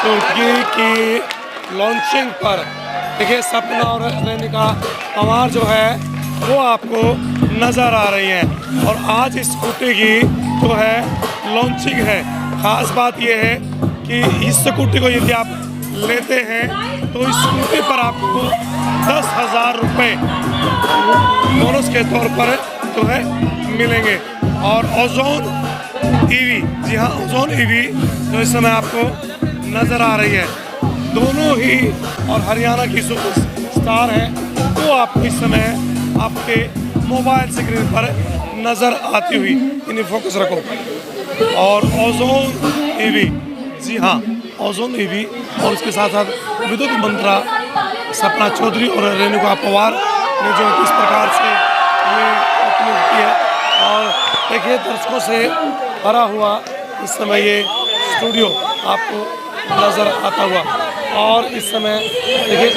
Scooty की launching पर देखिए सपना और रेनिका पवार जो है वो आपको नज़र आ रही हैं। और आज इस स्कूटी की जो है लॉन्चिंग है। ख़ास बात ये है कि इस स्कूटी को यदि आप लेते हैं तो इस स्कूटी पर आपको 10,000 रुपये बोनस के तौर पर जो है मिलेंगे। और ओजोन ईवी, जी हाँ ओजोन ईवी जो इस समय आपको नज़र आ रही है, दोनों ही और हरियाणा की सुपर स्टार है वो आपको इस समय आपके मोबाइल स्क्रीन पर नज़र आती हुई, इन्हें फोकस रखो। और ओजोन ईवी, जी हाँ ओजोन ईवी, और उसके साथ साथ विद्युत मंत्रा सपना चौधरी और रेणुका पवार ने जो किस प्रकार से ये ओपनिंग की है। और देखिए दर्शकों से भरा हुआ इस समय ये स्टूडियो आपको नज़र आता हुआ। और इस समय देखिए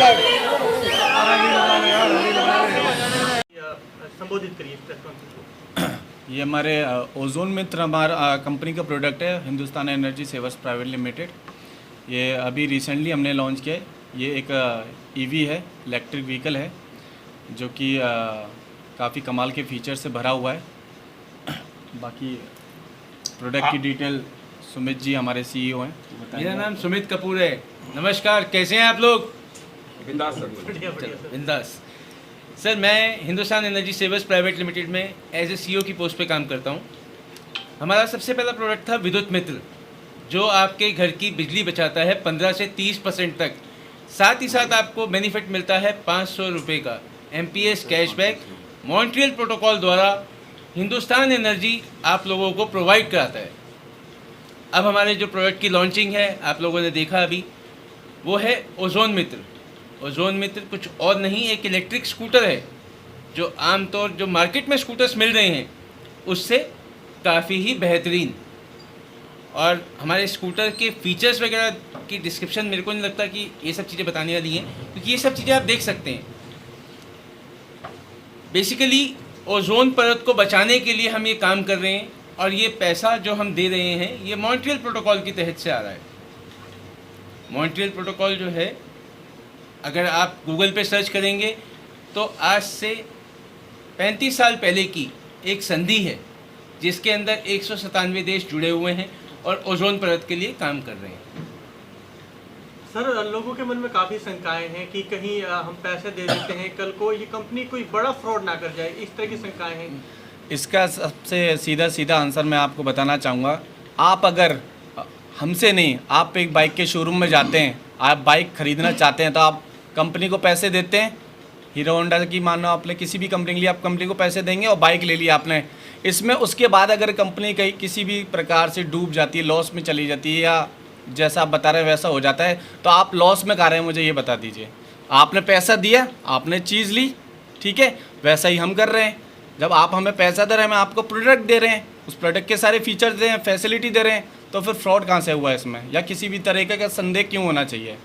संबोधित करिए प्रेस कॉन्फ्रेंस को। ये हमारे ओजोन मित्र हमारा कंपनी का प्रोडक्ट है, हिंदुस्तान एनर्जी सेवर्स प्राइवेट लिमिटेड। ये अभी रिसेंटली हमने लॉन्च किया है। ये एक ईवी है, इलेक्ट्रिक व्हीकल है, जो कि काफ़ी कमाल के फीचर से भरा हुआ है। बाकी प्रोडक्ट की डिटेल सुमित जी हमारे सीईओ हैं। मेरा नाम सुमित कपूर है। नमस्कार, कैसे हैं आप लोग? बिंदास सर, मैं हिंदुस्तान एनर्जी सेवर्स प्राइवेट लिमिटेड में एज ए सीईओ की पोस्ट पे काम करता हूँ। हमारा सबसे पहला प्रोडक्ट था विद्युत मित्र, जो आपके घर की बिजली बचाता है 15 से 30% तक। साथ ही साथ आपको बेनिफिट मिलता है 500 रुपये का MPS कैशबैक मॉन्ट्रियल प्रोटोकॉल द्वारा हिंदुस्तान एनर्जी आप लोगों को प्रोवाइड कराता है। अब हमारे जो प्रोडक्ट की लॉन्चिंग है आप लोगों ने देखा अभी, वो है ओजोन मित्र। ओजोन मित्र कुछ और नहीं, एक इलेक्ट्रिक स्कूटर है जो आमतौर जो मार्केट में स्कूटर्स मिल रहे हैं उससे काफ़ी ही बेहतरीन। और हमारे स्कूटर के फीचर्स वगैरह की डिस्क्रिप्शन मेरे को नहीं लगता कि ये सब चीज़ें बताने वाली हैं, क्योंकि ये सब चीज़ें आप देख सकते हैं। बेसिकली ओजोन परत को बचाने के लिए हम ये काम कर रहे हैं, और ये पैसा जो हम दे रहे हैं ये मॉन्ट्रियल प्रोटोकॉल के तहत से आ रहा है। मॉन्ट्रियल प्रोटोकॉल जो है, अगर आप गूगल पे सर्च करेंगे तो आज से 35 साल पहले की एक संधि है जिसके अंदर 197 देश जुड़े हुए हैं और ओजोन परत के लिए काम कर रहे हैं। सर, लोगों के मन में काफ़ी शंकाएं हैं कि कहीं हम पैसे दे देते हैं, कल को ये कंपनी कोई बड़ा फ्रॉड ना कर जाए, इस तरह की शंकाएं हैं। इसका सबसे सीधा आंसर मैं आपको बताना चाहूँगा। आप अगर हमसे नहीं, आप एक बाइक के शोरूम में जाते हैं, आप बाइक ख़रीदना चाहते हैं तो आप कंपनी को पैसे देते हैं। हीरो होंडा की मानो आपने किसी भी कंपनी के लिए आप कंपनी को पैसे देंगे और बाइक ले ली आपने। इसमें उसके बाद अगर कंपनी कहीं किसी भी प्रकार से डूब जाती है, लॉस में चली जाती है, या जैसा आप बता रहे हैं वैसा हो जाता है, तो आप लॉस में कह रहे हैं, मुझे ये बता दीजिए। आपने पैसा दिया, आपने चीज़ ली, ठीक है, वैसा ही हम कर रहे हैं। जब आप हमें पैसा दे रहे हैं, हम आपको प्रोडक्ट दे रहे हैं, उस प्रोडक्ट के सारे फीचर्स दे रहे हैं, फैसिलिटी दे रहे हैं, तो फिर फ्रॉड कहाँ से हुआ इसमें, या किसी भी तरीके का संदेह क्यों होना चाहिए?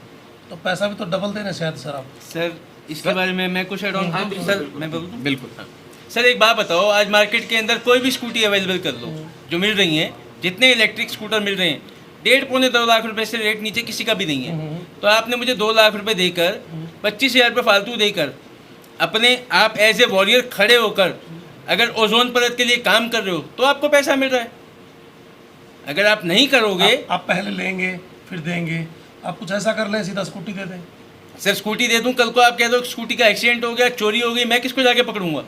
तो पैसा भी तो डबल देना शायद सर आप। सर, इसके बारे में मैं कुछ ऐड ऑन करूं? सर मैं बोलूं? बिल्कुल। सर, एक बात बताओ, आज मार्केट के अंदर कोई भी स्कूटी अवेलेबल कर लो जो मिल रही हैं, जितने इलेक्ट्रिक स्कूटर मिल रहे हैं, 1.5-2 लाख रुपए से रेट नीचे किसी का भी नहीं है। तो आपने मुझे 2 लाख रुपए देकर 25,000 रुपये फालतू देकर अपने आप एज ए वॉरियर खड़े होकर अगर ओजोन परत के लिए काम कर रहे हो तो आपको पैसा मिल रहा है। अगर आप नहीं करोगे, आप पहले लेंगे फिर देंगे, आप कुछ ऐसा कर लें सीधा स्कूटी दे दें। सर स्कूटी दे दूं, कल को आप कह दो स्कूटी का एक्सीडेंट हो गया, चोरी हो गई, मैं किसको जाके पकड़ूंगा?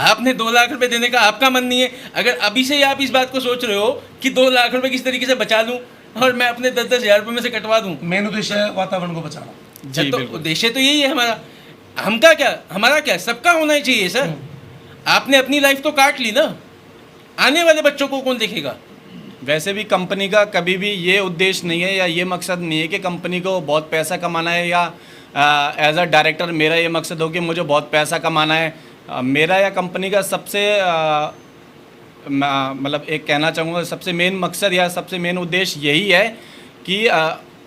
आपने 2 लाख रुपए देने का आपका मन नहीं है। अगर अभी से ही आप इस बात को सोच रहे हो कि 2 लाख रुपए किस तरीके से बचा लूं और मैं अपने 10-10 हज़ार रुपये में से कटवा दूं, मेन उद्देश्य है वातावरण को बचाना। जी, तो बिल्कुल। उद्देश्य तो यही है हमारा। हमका क्या, हमारा क्या, सबका होना ही चाहिए सर। आपने अपनी लाइफ तो काट ली ना, आने वाले बच्चों को कौन देखेगा? वैसे भी कंपनी का कभी भी ये उद्देश्य नहीं है या ये मकसद नहीं है कि कंपनी को बहुत पैसा कमाना है, या एज अ डायरेक्टर मेरा ये मकसद हो कि मुझे बहुत पैसा कमाना है। मेरा या कंपनी का सबसे मतलब एक कहना चाहूँगा, सबसे मेन मकसद या सबसे मेन उद्देश्य यही है कि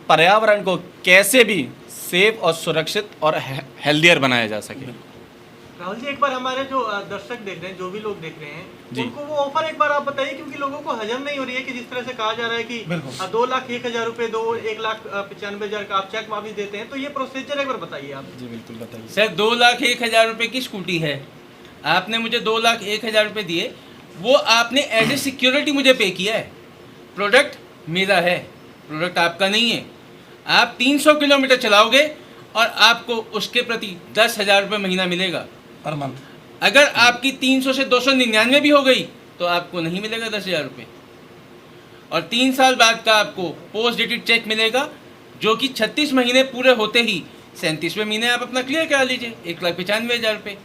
पर्यावरण को कैसे भी सेफ और सुरक्षित और हेल्दियर बनाया जा सके। राहुल जी, एक बार हमारे जो दर्शक देख रहे हैं, जो भी लोग देख रहे हैं, जी। उनको वो ऑफर एक बार आप बताइए, क्योंकि लोगों को हजम नहीं हो रही है कि जिस तरह से कहा जा रहा है कि बिल्कुल। 2,01,000 रुपए दो, 1,95,000 का आप चेक वापस देते हैं, तो ये प्रोसीजर एक बार बताइए आप। जी बिल्कुल बताइए। सर 2,01,000 रुपये की स्कूटी है, आपने मुझे 2,01,000 रुपये दिए, वो आपने एज ए सिक्योरिटी मुझे पे किया है। प्रोडक्ट मेरा है, प्रोडक्ट आपका नहीं है। आप 300 किलोमीटर चलाओगे और आपको उसके प्रति 10,000 रुपये महीना मिलेगा। Per month. अगर आपकी 300 से 299 भी हो गई तो आपको नहीं मिलेगा 10,000 रुपये, और 3 साल बाद का आपको पोस्ट डेटेड चेक मिलेगा, जो कि 36 महीने पूरे होते ही 37वें महीने आप अपना क्लियर करा लीजिए 1,95,000 रुपये।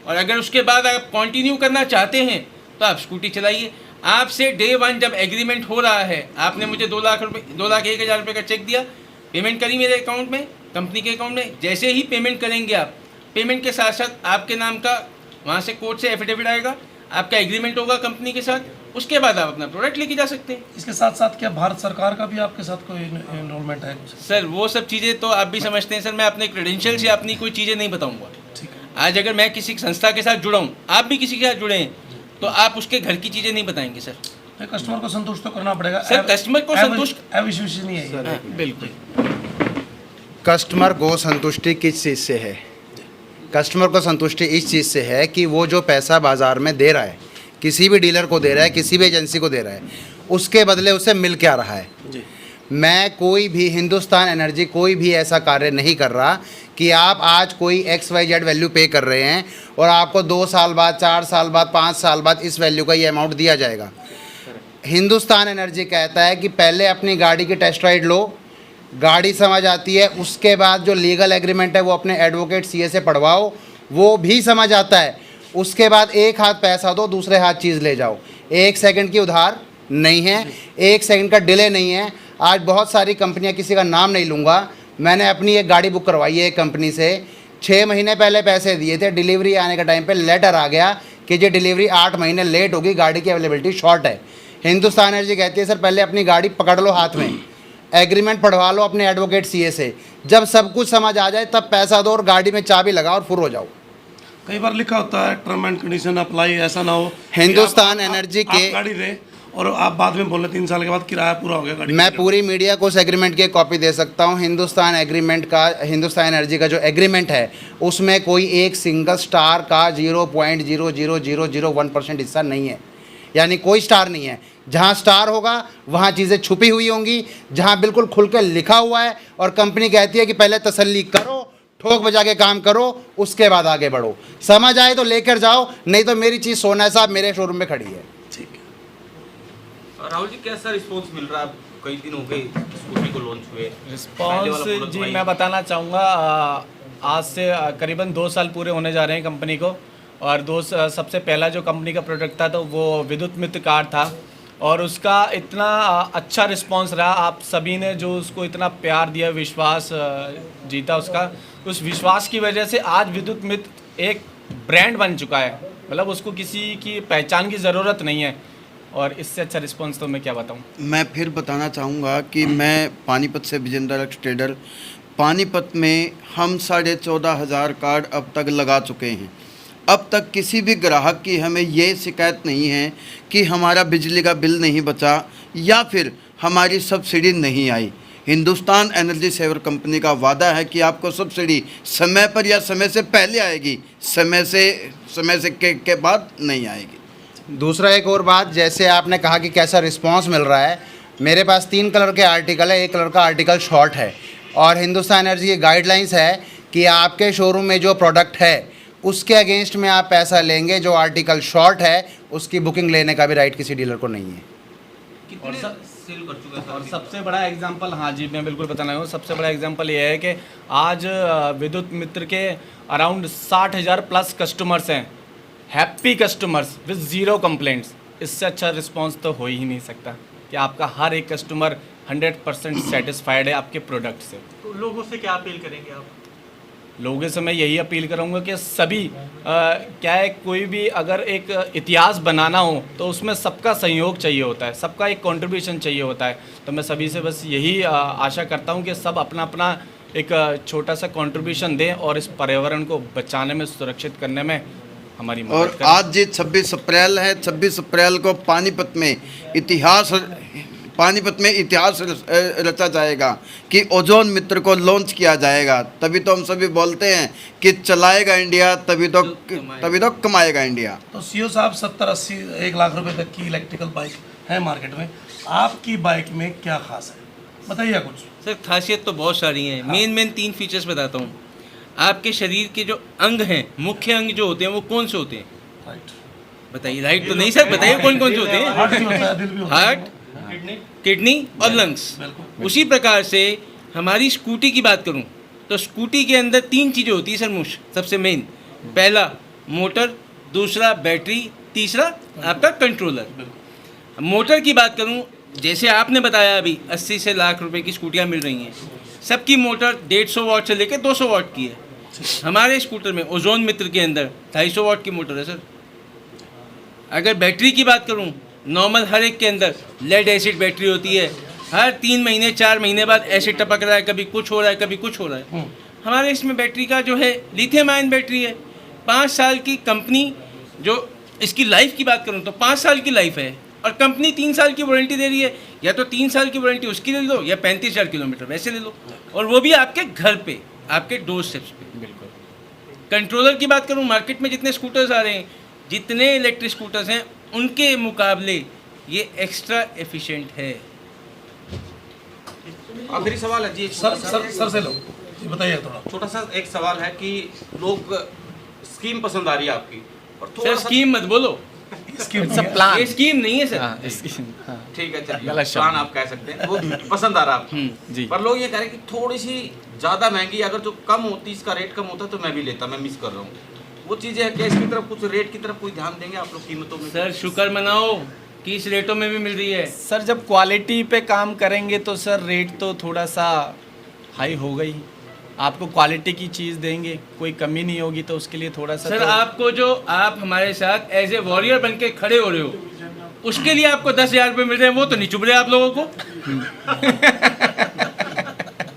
और अगर उसके बाद आप कंटिन्यू करना चाहते हैं तो आप स्कूटी चलाइए। आपसे डे 1 जब एग्रीमेंट हो रहा है, आपने मुझे 2,01,000 रुपये का चेक दिया, पेमेंट करी मेरे अकाउंट में, कंपनी के अकाउंट में। जैसे ही पेमेंट करेंगे आप, पेमेंट के साथ साथ आपके नाम का वहाँ से कोर्ट से एफिडेविट आएगा, आपका एग्रीमेंट होगा कंपनी के साथ, उसके बाद आप अपना प्रोडक्ट लेके जा सकते हैं। इसके साथ साथ क्या भारत सरकार का भी आपके साथ कोई इन्वॉल्वमेंट है? सर वो सब चीज़ें तो आप भी समझते हैं सर, मैं अपने क्रेडेंशियल से अपनी कोई चीज़ें नहीं बताऊंगा। ठीक है। आज अगर मैं किसी संस्था के साथ जुड़ा हूँ, आप भी किसी के साथ जुड़े हैं, तो आप उसके घर की चीज़ें नहीं बताएंगे सर। तो कस्टमर को संतुष्ट तो करना पड़ेगा सर, कस्टमर को संतुष्ट- अविश्वसनीय है ये। हाँ, बिल्कुल। कस्टमर को संतुष्टि किस चीज़ से है? कस्टमर को संतुष्टि इस चीज़ से है कि वो जो पैसा बाज़ार में दे रहा है, किसी भी डीलर को दे रहा है, किसी भी एजेंसी को दे रहा है, उसके बदले उसे मिल क्या रहा है। जी। मैं कोई भी हिंदुस्तान एनर्जी कोई भी ऐसा कार्य नहीं कर रहा कि आप आज कोई XYZ वैल्यू पे कर रहे हैं और आपको 2 साल बाद, 4 साल बाद, 5 साल बाद इस वैल्यू का ये अमाउंट दिया जाएगा। हिंदुस्तान एनर्जी कहता है कि पहले अपनी गाड़ी की टेस्ट राइड लो, गाड़ी समझ आती है, उसके बाद जो लीगल एग्रीमेंट है वो अपने एडवोकेट CA से पढ़वाओ, वो भी समझ आता है, उसके बाद एक हाथ पैसा दो, दूसरे हाथ चीज़ ले जाओ। 1 सेकंड की उधार नहीं है, 1 सेकंड का डिले नहीं है। आज बहुत सारी कंपनियां, किसी का नाम नहीं लूँगा, मैंने अपनी एक गाड़ी बुक करवाई है एक कंपनी से, 6 महीने पहले पैसे दिए थे, डिलीवरी आने के टाइम पे लेटर आ गया कि ये डिलीवरी 8 महीने लेट होगी, गाड़ी की अवेलेबिलिटी शॉर्ट है। हिंदुस्तान एनर्जी कहती है सर पहले अपनी गाड़ी पकड़ लो हाथ में, एग्रीमेंट पढ़वा लो अपने एडवोकेट CA से, जब सब कुछ समझ आ जाए तब पैसा दो और गाड़ी में चाबी लगाओ और फुर हो जाओ। कई बार लिखा होता है टर्म एंड कंडीशन अप्लाई, ऐसा ना हो कि हिंदुस्तान आप एनर्जी के गाड़ी दें और आप बाद में बोले 3 साल के बाद किराया पूरा हो गया गाड़ी मैं का। पूरी मीडिया को उस एग्रीमेंट की कॉपी दे सकता हूँ। हिंदुस्तान हिंदुस्तान एनर्जी का जो एग्रीमेंट है उसमें कोई एक सिंगल स्टार का 0.00001% हिस्सा नहीं है, यानी कोई स्टार नहीं है। जहाँ स्टार होगा वहाँ चीज़ें छुपी हुई होंगी, जहाँ बिल्कुल खुल के लिखा हुआ है और कंपनी कहती है कि पहले तसल्ली करो, ठोक बजा के काम करो, उसके बाद आगे बढ़ो। समझ आए तो लेकर जाओ, नहीं तो मेरी चीज़ सोना साहब मेरे शोरूम में खड़ी है। ठीक है। राहुल जी, कैसा रिस्पॉन्स मिल रहा है? कई दिन हो गए स्कूटी को लॉन्च हुए, पहले वाला रिस्पॉन्स product जी भाई- मैं बताना चाहूँगा, आज से करीबन 2 साल पूरे होने जा रहे हैं कंपनी को। और सबसे पहला जो कंपनी का प्रोडक्ट था तो वो विद्युत मित्र कार था, और उसका इतना अच्छा रिस्पांस रहा, आप सभी ने जो उसको इतना प्यार दिया, विश्वास जीता उसका, उस विश्वास की वजह से आज विद्युत मित्र एक ब्रांड बन चुका है। मतलब उसको किसी की पहचान की ज़रूरत नहीं है, और इससे अच्छा रिस्पांस तो मैं क्या बताऊं। मैं फिर बताना चाहूँगा कि मैं पानीपत से विजेंद्र एक्स ट्रेडर, पानीपत में हम 14,500 कार्ड अब तक लगा चुके हैं। अब तक किसी भी ग्राहक की हमें ये शिकायत नहीं है कि हमारा बिजली का बिल नहीं बचा या फिर हमारी सब्सिडी नहीं आई। हिंदुस्तान एनर्जी सेवर कंपनी का वादा है कि आपको सब्सिडी समय पर या समय से पहले आएगी, समय से के बाद नहीं आएगी। दूसरा एक और बात, जैसे आपने कहा कि कैसा रिस्पांस मिल रहा है, मेरे पास 3 कलर के आर्टिकल है, 1 कलर का आर्टिकल शॉर्ट है, और हिंदुस्तान एनर्जी की गाइडलाइंस है कि आपके शोरूम में जो प्रोडक्ट है उसके अगेंस्ट में आप पैसा लेंगे, जो आर्टिकल शॉर्ट है उसकी बुकिंग लेने का भी राइट किसी डीलर को नहीं है। कितने सेल कर चुके हैं और सर? सबसे बड़ा एग्जांपल, हाँ जी मैं बिल्कुल बताना चाहूँगा, सबसे बड़ा एग्जांपल ये है कि आज विद्युत मित्र के अराउंड 60,000 प्लस कस्टमर्स हैं, हैप्पी कस्टमर्स विद 0 कंप्लेंट्स। इससे अच्छा रिस्पांस तो हो ही नहीं सकता कि आपका हर एक कस्टमर 100% सेटिस्फाइड है आपके प्रोडक्ट से। तो लोगों से क्या अपील करेंगे आप? लोगों से मैं यही अपील करूंगा कि सभी क्या है, कोई भी अगर एक इतिहास बनाना हो तो उसमें सबका सहयोग चाहिए होता है, सबका एक कंट्रीब्यूशन चाहिए होता है। तो मैं सभी से बस यही आशा करता हूं कि सब अपना अपना एक छोटा सा कंट्रीब्यूशन दें और इस पर्यावरण को बचाने में, सुरक्षित करने में हमारी मदद और करें। आज जी 26 अप्रैल है, 26 अप्रैल को पानीपत में इतिहास रचा जाएगा कि ओजोन मित्र को लॉन्च किया जाएगा। तभी तो हम सभी बोलते हैं कि चलाएगा इंडिया, तभी तो कमाएगा इंडिया। तो सीओ साहब 70-80 1 लाख रुपए तक की इलेक्ट्रिकल बाइक है मार्केट में, आपकी बाइक में क्या खास है, बताइए कुछ। सर खासियत तो बहुत सारी हैं। मेन 3 फीचर्स बताता हूँ। आपके शरीर के जो अंग हैं, मुख्य अंग जो होते हैं वो कौन से होते हैं? राइट, बताइए। राइट तो नहीं सर, बताइए कौन कौन से होते हैं? हार्ट भी होता है, दिल भी होता है। हार्ट, किडनी और लंग्स। बिल्कुल। उसी प्रकार से हमारी स्कूटी की बात करूं तो स्कूटी के अंदर 3 चीज़ें होती है सर मुझ सबसे मेन। पहला मोटर, दूसरा बैटरी, तीसरा आपका कंट्रोलर। मोटर की बात करूं, जैसे आपने बताया अभी 80 से लाख रुपए की स्कूटियां मिल रही हैं, सबकी मोटर 150 वाट से लेकर 200 वाट की है। हमारे स्कूटर में ओजोन मित्र के अंदर 250 वाट की मोटर है सर। अगर बैटरी की बात करूं, नॉर्मल हर एक के अंदर लेड एसिड बैटरी होती है। हर 3 महीने 4 महीने बाद एसिड टपक रहा है, कभी कुछ हो रहा है, कभी कुछ हो रहा है। हमारे इसमें बैटरी का जो है लिथियम आयन बैटरी है। 5 साल की कंपनी, जो इसकी लाइफ की बात करूं तो 5 साल की लाइफ है, और कंपनी 3 साल की वारंटी दे रही है। या तो 3 साल की वारंटी उसकी ले लो, या 35,000 किलोमीटर वैसे ले लो, और वो भी आपके घर पे, आपके डोर स्टेप्स पे। बिल्कुल। कंट्रोलर की बात करूं, मार्केट में जितने स्कूटर्स आ रहे हैं, जितने इलेक्ट्रिक स्कूटर्स हैं, उनके मुकाबले ये एक्स्ट्रा एफिशिएंट है। आखिरी सवाल है जी, एक सर छोटा सा- सर सर से लो जी, बताइए थोड़ा। छोटा सा एक सवाल है कि लोग स्कीम पसंद आ रही है आपकी, और थोड़ा सर सा स्कीम मत बोलो, स्कीम ये स्कीम नहीं है सर। ठीक है, चलिए गलत शब्द। प्लान आप कह सकते हैं, वो पसंद आ रहा है आपको। जी। पर लोग ये कह रहे हैं कि थोड़ी सी ज़्यादा महंगी, अगर जो कम होती, इसका रेट कम होता तो मैं भी लेता, मैं मिस कर रहा हूँ। वो चीज़ें है कि इसकी तरफ कुछ रेट की तरफ कोई ध्यान देंगे आप लोग कीमतों में? सर शुक्र मनाओ कि इस रेटों में भी मिल रही है। सर जब क्वालिटी पे काम करेंगे तो सर रेट तो थोड़ा सा हाई हो गई। आपको क्वालिटी की चीज़ देंगे, कोई कमी नहीं होगी, तो उसके लिए थोड़ा सा सर तो आपको जो आप हमारे साथ एज ए वॉरियर बन के खड़े हो रहे हो, उसके लिए आपको 10,000 रुपये मिल रहे हैं, वो तो नहीं चुभ रहे आप लोगों को।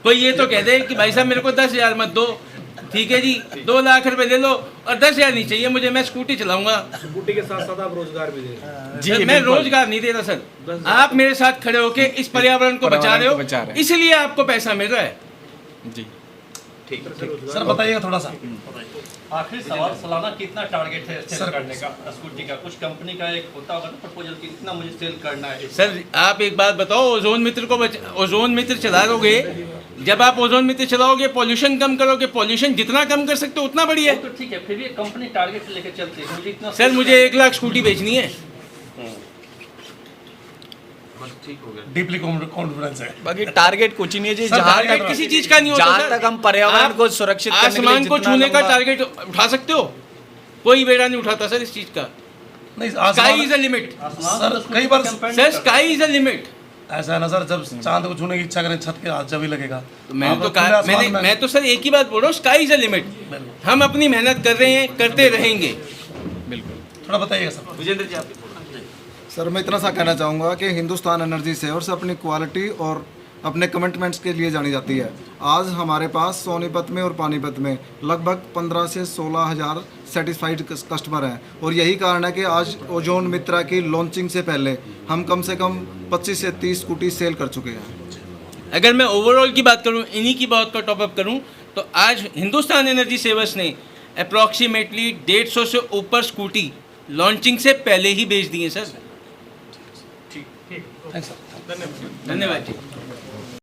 कोई ये तो कह दे कि भाई साहब मेरे को 10,000 मत दो, ठीक है जी 2 लाख रुपए ले लो, और 10,000 नहीं चाहिए मुझे, मैं स्कूटी चलाऊंगा। स्कूटी के साथ साथ आप रोजगार भी दे रहे हैं। जी सर, मैं बिल्कुल। रोजगार नहीं दे रहा सर, आप मेरे साथ खड़े होके इस पर्यावरण को बचा रहे पर्यावरण को बचा रहे हो, हैं। इसलिए आपको पैसा मिल रहा है। जी ठीक है, सर बताइएगा थोड़ा सा। आखिरी सवाल, सालाना कितना टारगेट है सेल सर- करने का स्कूटी का? कुछ कंपनी का एक होता होगा ना प्रपोजल कि इतना मुझे सेल करना है। सर आप एक बात बताओ, ओजोन मित्र को ओजोन मित्र चला लोगे, जब आप ओजोन मित्र चलाओगे पॉल्यूशन कम करोगे, पॉल्यूशन जितना कम कर सकते हो उतना बढ़िया वो है। तो ठीक है, फिर भी कंपनी टारगेट लेके चलती है मुझे इतना सर मुझे 1 लाख स्कूटी बेचनी है। बस ठीक हो गया। डीपली कॉन्फिडेंस है। बाकी टारगेट कुछ ही नहीं है जी। सर, जहाँ टारगेट तक किसी चीज का नहीं होता जहाँ सर। तक हम पर्यावरण आप को सुरक्षित करने के लिए आसमान को जितना छूने का लंबा- टारगेट उठा सकते हो, कोई बेड़ा नहीं उठाता सर इस चीज का। नहीं sky is a limit sir कई बार sir, sky is a limit. ऐसा है ना सर, जब चांद को छूने की इच्छा करें छत के हाथ जब ही लगेगा। तो मैंने आप तो खुले आसमान कहा, में- मैं तो सर एक ही बात बोल रहा हूँ, स्काई इज अ लिमिट। हम अपनी मेहनत कर रहे हैं, करते रहेंगे। बिल्कुल। थोड़ा बताइएगा सर। विजेंद्र जी आप सर मैं इतना सा कहना चाहूँगा कि हिंदुस्तान एनर्जी सेवर्स अपनी क्वालिटी और अपने कमिटमेंट्स के लिए जानी जाती है। आज हमारे पास सोनीपत में और पानीपत में लगभग 15 से 16 हज़ार सेटिस्फाइड कस्टमर हैं, और यही कारण है कि आज ओजोन मित्रा की लॉन्चिंग से पहले हम कम से कम 25 से 30 स्कूटी सेल कर चुके हैं। अगर मैं ओवरऑल की बात करूं, इन्हीं की बात का टॉपअप करूं, तो आज हिंदुस्तान एनर्जी सेवर्स ने अप्रॉक्सीमेटली 150 से ऊपर स्कूटी लॉन्चिंग से पहले ही बेच दी है सर। Thanks sir. धन्यवाद जी।